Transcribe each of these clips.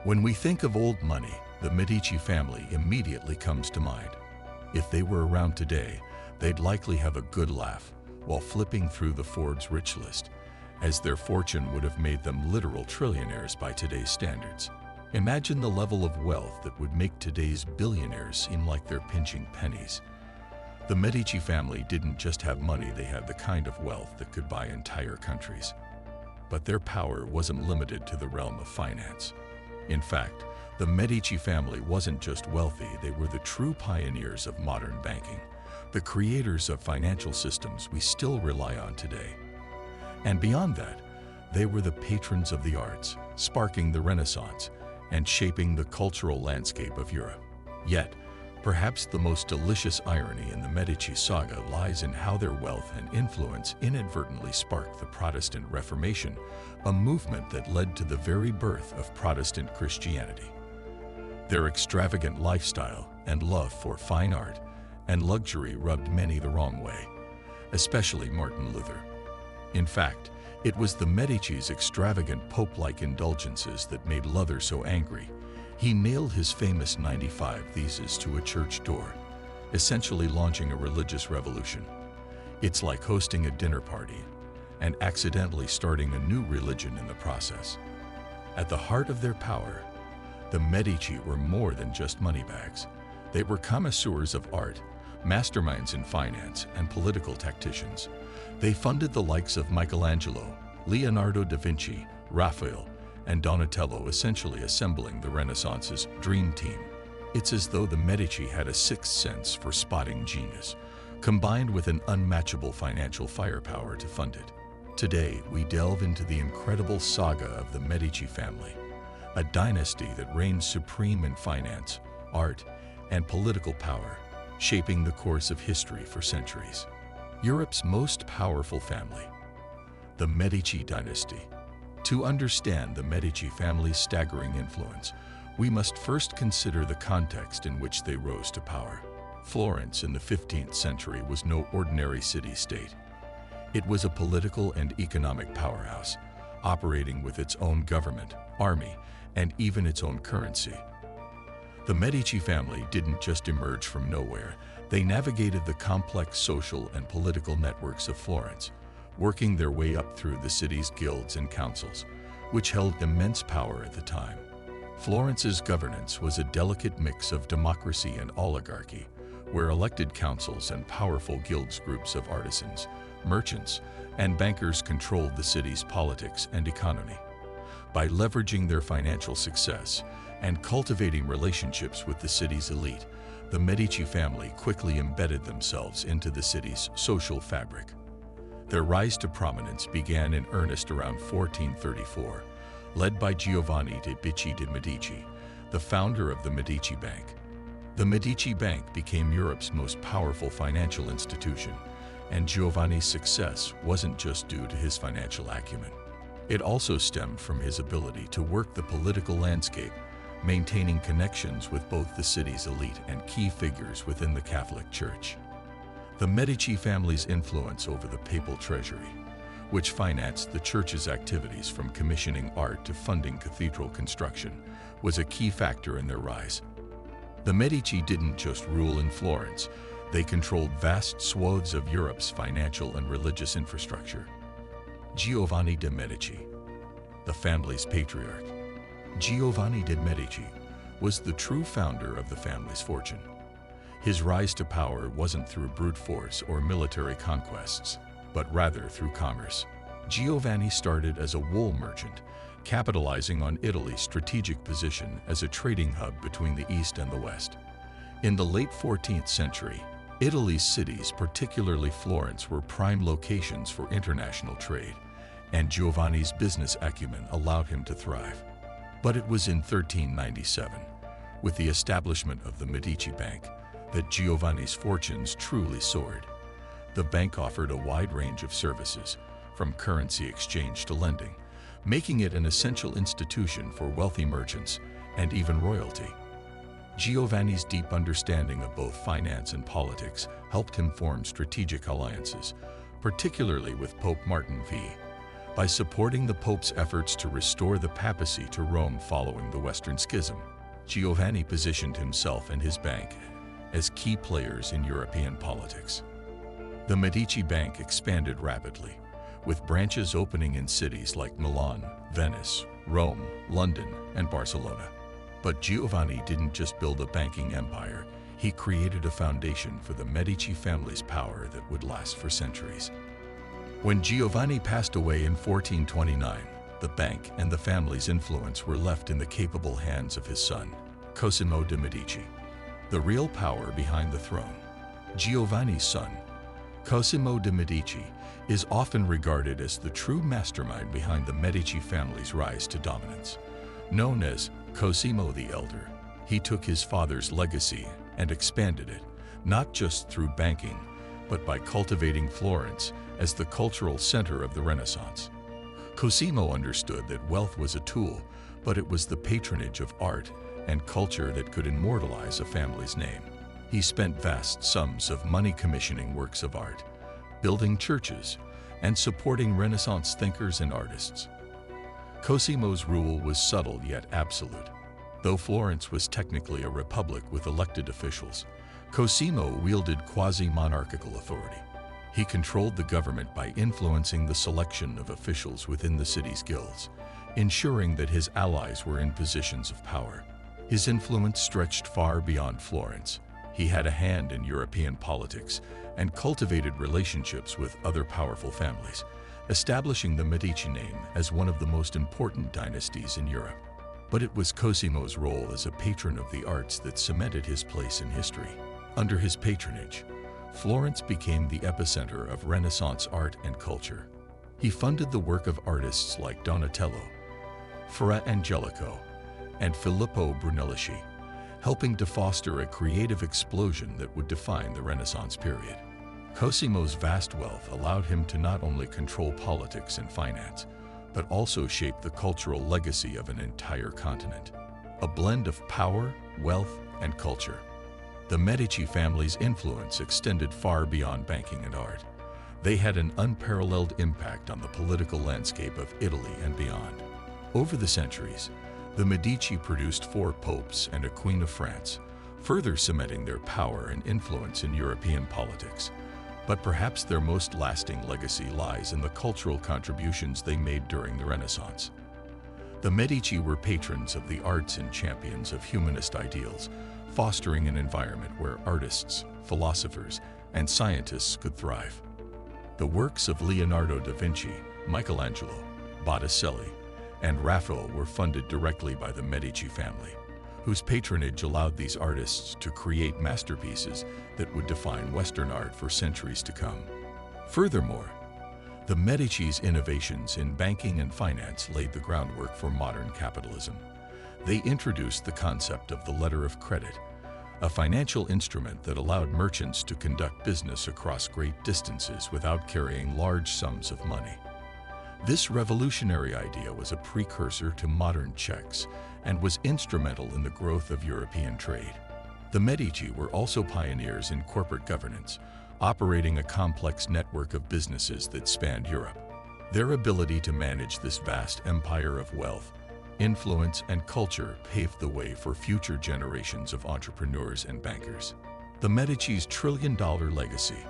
When we think of old money, the Medici family immediately comes to mind. If they were around today, they'd likely have a good laugh while flipping through the Forbes rich list, as their fortune would have made them literal trillionaires by today's standards. Imagine the level of wealth that would make today's billionaires seem like they're pinching pennies. The Medici family didn't just have money, they had the kind of wealth that could buy entire countries. But their power wasn't limited to the realm of finance. In fact, the Medici family wasn't just wealthy, they were the true pioneers of modern banking, the creators of financial systems we still rely on today. And beyond that, they were the patrons of the arts, sparking the Renaissance and shaping the cultural landscape of Europe. Yet, perhaps the most delicious irony in the Medici saga lies in how their wealth and influence inadvertently sparked the Protestant Reformation, a movement that led to the very birth of Protestant Christianity. Their extravagant lifestyle and love for fine art and luxury rubbed many the wrong way, especially Martin Luther. In fact, it was the Medici's extravagant pope-like indulgences that made Luther so angry. He nailed his famous 95 Theses to a church door, essentially launching a religious revolution. It's like hosting a dinner party and accidentally starting a new religion in the process. At the heart of their power, the Medici were more than just moneybags. They were connoisseurs of art, masterminds in finance, and political tacticians. They funded the likes of Michelangelo, Leonardo da Vinci, Raphael, and Donatello, essentially assembling the Renaissance's dream team. It's as though the Medici had a sixth sense for spotting genius, combined with an unmatchable financial firepower to fund it. Today, we delve into the incredible saga of the Medici family, a dynasty that reigned supreme in finance, art, and political power, shaping the course of history for centuries. Europe's most powerful family, the Medici dynasty. To understand the Medici family's staggering influence, we must first consider the context in which they rose to power. Florence in the 15th century was no ordinary city-state. It was a political and economic powerhouse, operating with its own government, army, and even its own currency. The Medici family didn't just emerge from nowhere. They navigated the complex social and political networks of Florence, working their way up through the city's guilds and councils, which held immense power at the time. Florence's governance was a delicate mix of democracy and oligarchy, where elected councils and powerful guilds, groups of artisans, merchants, and bankers controlled the city's politics and economy. By leveraging their financial success and cultivating relationships with the city's elite, the Medici family quickly embedded themselves into the city's social fabric. Their rise to prominence began in earnest around 1434, led by Giovanni de' Medici, the founder of the Medici Bank. The Medici Bank became Europe's most powerful financial institution, and Giovanni's success wasn't just due to his financial acumen. It also stemmed from his ability to work the political landscape, maintaining connections with both the city's elite and key figures within the Catholic Church. The Medici family's influence over the papal treasury, which financed the church's activities from commissioning art to funding cathedral construction, was a key factor in their rise. The Medici didn't just rule in Florence, they controlled vast swaths of Europe's financial and religious infrastructure. Giovanni de' Medici, the family's patriarch. Giovanni de' Medici was the true founder of the family's fortune. His rise to power wasn't through brute force or military conquests, but rather through commerce. Giovanni started as a wool merchant, capitalizing on Italy's strategic position as a trading hub between the East and the West. In the late 14th century, Italy's cities, particularly Florence, were prime locations for international trade, and Giovanni's business acumen allowed him to thrive. But it was in 1397, with the establishment of the Medici Bank, that Giovanni's fortunes truly soared. The bank offered a wide range of services, from currency exchange to lending, making it an essential institution for wealthy merchants and even royalty. Giovanni's deep understanding of both finance and politics helped him form strategic alliances, particularly with Pope Martin V, by supporting the Pope's efforts to restore the papacy to Rome following the Western Schism. Giovanni positioned himself and his bank as key players in European politics. The Medici Bank expanded rapidly, with branches opening in cities like Milan, Venice, Rome, London, and Barcelona. But Giovanni didn't just build a banking empire, he created a foundation for the Medici family's power that would last for centuries. When Giovanni passed away in 1429, the bank and the family's influence were left in the capable hands of his son, Cosimo de' Medici. The real power behind the throne. Giovanni's son, Cosimo de' Medici, is often regarded as the true mastermind behind the Medici family's rise to dominance. Known as Cosimo the Elder, he took his father's legacy and expanded it, not just through banking, but by cultivating Florence as the cultural center of the Renaissance. Cosimo understood that wealth was a tool, but it was the patronage of art and culture that could immortalize a family's name. He spent vast sums of money commissioning works of art, building churches, and supporting Renaissance thinkers and artists. Cosimo's rule was subtle yet absolute. Though Florence was technically a republic with elected officials, Cosimo wielded quasi-monarchical authority. He controlled the government by influencing the selection of officials within the city's guilds, ensuring that his allies were in positions of power. His influence stretched far beyond Florence. He had a hand in European politics and cultivated relationships with other powerful families, establishing the Medici name as one of the most important dynasties in Europe. But it was Cosimo's role as a patron of the arts that cemented his place in history. Under his patronage, Florence became the epicenter of Renaissance art and culture. He funded the work of artists like Donatello, Fra Angelico, and Filippo Brunelleschi, helping to foster a creative explosion that would define the Renaissance period. Cosimo's vast wealth allowed him to not only control politics and finance, but also shape the cultural legacy of an entire continent. A blend of power, wealth, and culture. The Medici family's influence extended far beyond banking and art. They had an unparalleled impact on the political landscape of Italy and beyond. Over the centuries, the Medici produced 4 popes and a Queen of France, further cementing their power and influence in European politics. But perhaps their most lasting legacy lies in the cultural contributions they made during the Renaissance. The Medici were patrons of the arts and champions of humanist ideals, fostering an environment where artists, philosophers, and scientists could thrive. The works of Leonardo da Vinci, Michelangelo, Botticelli, and Raphael were funded directly by the Medici family, whose patronage allowed these artists to create masterpieces that would define Western art for centuries to come. Furthermore, the Medici's innovations in banking and finance laid the groundwork for modern capitalism. They introduced the concept of the letter of credit, a financial instrument that allowed merchants to conduct business across great distances without carrying large sums of money. This revolutionary idea was a precursor to modern checks and was instrumental in the growth of European trade. The Medici were also pioneers in corporate governance, operating a complex network of businesses that spanned Europe. Their ability to manage this vast empire of wealth, influence, and culture paved the way for future generations of entrepreneurs and bankers. The Medici's trillion-dollar legacy.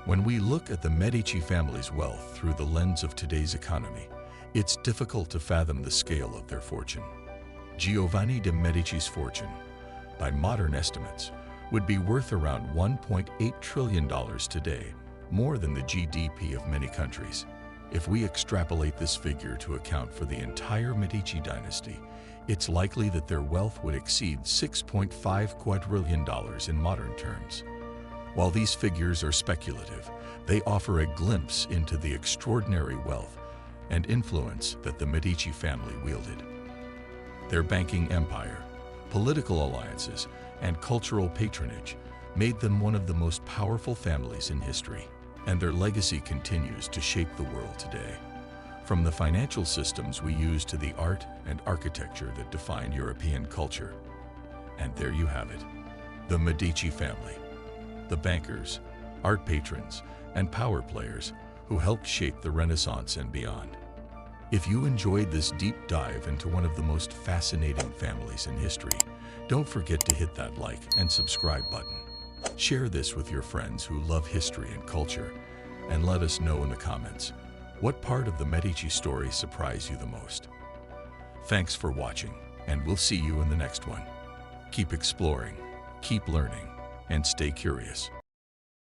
When we look at the Medici family's wealth through the lens of today's economy, it's difficult to fathom the scale of their fortune. Giovanni de' Medici's fortune, by modern estimates, would be worth around $1.8 trillion today, more than the GDP of many countries. If we extrapolate this figure to account for the entire Medici dynasty, it's likely that their wealth would exceed $6.5 quadrillion in modern terms. While these figures are speculative, they offer a glimpse into the extraordinary wealth and influence that the Medici family wielded. Their banking empire, political alliances, and cultural patronage made them one of the most powerful families in history, and their legacy continues to shape the world today. From the financial systems we use to the art and architecture that define European culture. And there you have it, the Medici family. The bankers, art patrons, and power players who helped shape the Renaissance and beyond. If you enjoyed this deep dive into one of the most fascinating families in history, don't forget to hit that like and subscribe button. Share this with your friends who love history and culture, and let us know in the comments what part of the Medici story surprised you the most. Thanks for watching, and we'll see you in the next one. Keep exploring, keep learning, and stay curious.